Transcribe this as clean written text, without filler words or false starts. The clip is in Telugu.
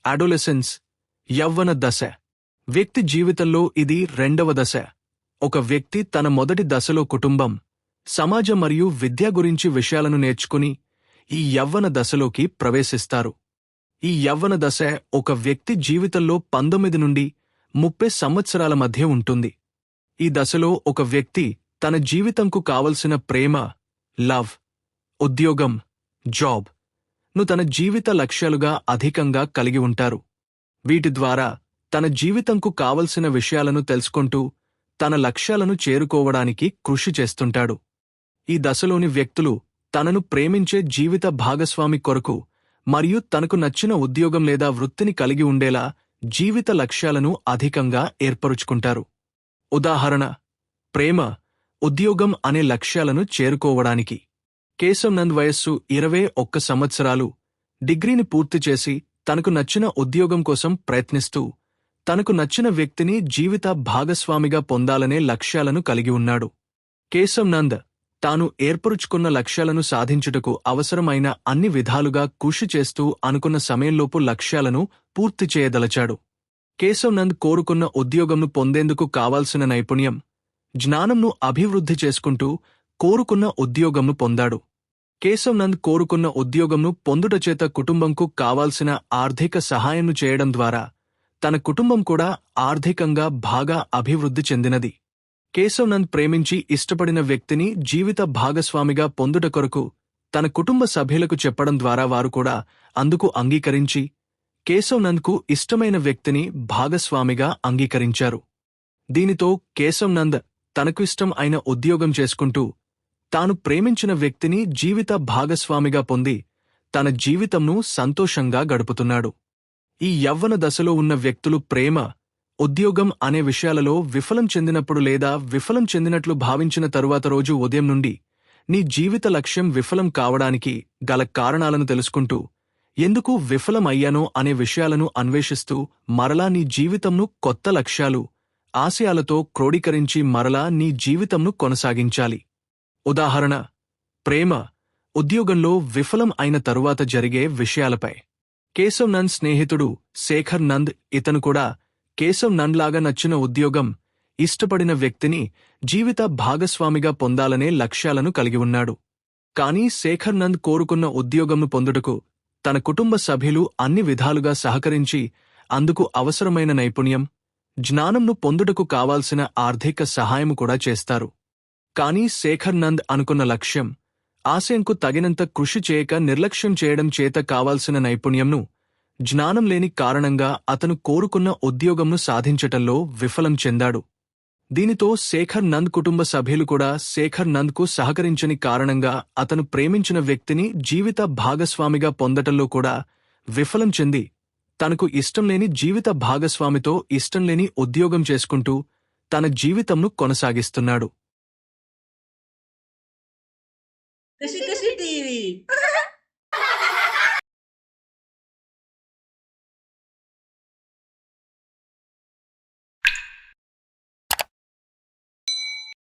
అడోలెసెన్స్, యవ్వన దశ. వ్యక్తి జీవితంలో ఇది రెండవ దశ. ఒక వ్యక్తి తన మొదటి దశలో కుటుంబం, సమాజం మరియు విద్య గురించి విషయాలను నేర్చుకుని ఈ యవ్వన దశలోకి ప్రవేశిస్తారు. ఈ యవ్వన దశ ఒక వ్యక్తి జీవితంలో 19 నుండి 30 సంవత్సరాల మధ్య ఉంటుంది. ఈ దశలో ఒక వ్యక్తి తన జీవితంకు కావలసిన ప్రేమ, లవ్, ఉద్యోగం, జాబ్ ను తన జీవిత లక్ష్యాలుగా అధికంగా కలిగి ఉంటారు. వీటి ద్వారా తన జీవితంకు కావలసిన విషయాలను తెలుసుకుంటూ తన లక్ష్యాలను చేరుకోవడానికి కృషి చేస్తుంటాడు. ఈ దశలోని వ్యక్తులు తనను ప్రేమించే జీవిత భాగస్వామి కొరకు మరియు తనకు నచ్చిన ఉద్యోగం లేదా వృత్తిని కలిగి ఉండేలా జీవిత లక్ష్యాలను అధికంగా ఏర్పరుచుకుంటారు. ఉదాహరణ: ప్రేమ, ఉద్యోగం అనే లక్ష్యాలను చేరుకోవడానికి కేశవ్ నంద్ వయస్సు 21 సంవత్సరాలు, డిగ్రీని పూర్తి చేసి తనకు నచ్చిన ఉద్యోగం కోసం ప్రయత్నిస్తూ తనకు నచ్చిన వ్యక్తిని జీవిత భాగస్వామిగా పొందాలనే లక్ష్యాలను కలిగి ఉన్నాడు. కేశవ్ నంద్ తాను ఏర్పరుచుకున్న లక్ష్యాలను సాధించుటకు అవసరమైన అన్ని విధాలుగా కృషి చేస్తూ అనుకున్న సమయంలోపు లక్ష్యాలను పూర్తి చేయదలచాడు. కేశవ్ నంద్ కోరుకున్న ఉద్యోగంను పొందేందుకు కావాల్సిన నైపుణ్యం, జ్ఞానంను అభివృద్ధి చేసుకుంటూ కోరుకున్న ఉద్యోగంను పొందాడు. కేశవ్ నంద్ కోరుకున్న ఉద్యోగంను పొందుటచేత కుటుంబంకు కావాల్సిన ఆర్థిక సహాయంను చేయడం ద్వారా తన కుటుంబం కూడా ఆర్థికంగా బాగా అభివృద్ధి చెందినది. కేశవ్ నంద్ ప్రేమించి ఇష్టపడిన వ్యక్తిని జీవిత భాగస్వామిగా పొందుట కొరకు తన కుటుంబ సభ్యులకు చెప్పడం ద్వారా వారు కూడా అందుకు అంగీకరించి కేశవ్ నంద్కు ఇష్టమైన వ్యక్తిని భాగస్వామిగా అంగీకరించారు. దీనితో కేశవ్ నంద్ తనకు ఇష్టం అయిన ఉద్యోగం చేసుకుంటూ తాను ప్రేమించిన వ్యక్తిని జీవిత భాగస్వామిగా పొంది తన జీవితంను సంతోషంగా గడుపుతున్నాడు. ఈ యవ్వన దశలో ఉన్న వ్యక్తులు ప్రేమ, ఉద్యోగం అనే విషయాలలో విఫలం చెందినప్పుడు లేదా విఫలం చెందినట్లు భావించిన తరువాత రోజు ఉదయం నుండి నీ జీవిత లక్ష్యం విఫలం కావడానికి గల కారణాలను తెలుసుకుంటూ ఎందుకు విఫలం అయ్యానో అనే విషయాలను అన్వేషిస్తూ మరలా నీ జీవితంను కొత్త లక్ష్యాలు, ఆశయాలతో క్రోడీకరించి మరలా నీ జీవితంను కొనసాగించాలి. ఉదాహరణ: ప్రేమ, ఉద్యోగంలో విఫలం అయిన తరువాత జరిగే విషయాలపై. కేశవ్ నంద్ స్నేహితుడు శేఖర్ నంద్, ఇతను కూడా కేశవ్ నంద్ లాగా నచ్చిన ఉద్యోగం, ఇష్టపడిన వ్యక్తిని జీవిత భాగస్వామిగా పొందాలనే లక్ష్యాలను కలిగి ఉన్నాడు. కానీ శేఖర్ నంద్ కోరుకున్న ఉద్యోగంను పొందుటకు తన కుటుంబ సభ్యులు అన్ని విధాలుగా సహకరించి అందుకు అవసరమైన నైపుణ్యం, జ్ఞానంను పొందుటకు కావాల్సిన ఆర్థిక సహాయం కూడా చేస్తారు. కానీ శేఖర్ నంద్ అనుకున్న లక్ష్యం, ఆశయంకు తగినంత కృషి చేయక నిర్లక్ష్యం చేయడం చేత కావాల్సిన నైపుణ్యంను, జ్ఞానం లేని కారణంగా అతను కోరుకున్న ఉద్యోగంను సాధించటంలో విఫలం చెందాడు. దీనితో శేఖర్ నంద్ కుటుంబ సభ్యులు కూడా శేఖర్ నంద్కు సహకరించని కారణంగా అతను ప్రేమించిన వ్యక్తిని జీవిత భాగస్వామిగా పొందటంలో కూడా విఫలం చెంది తనకు ఇష్టం లేని జీవిత భాగస్వామితో ఇష్టం లేని ఉద్యోగం చేసుకుంటూ తన జీవితంను కొనసాగిస్తున్నాడు. कशी कशी टीव्ही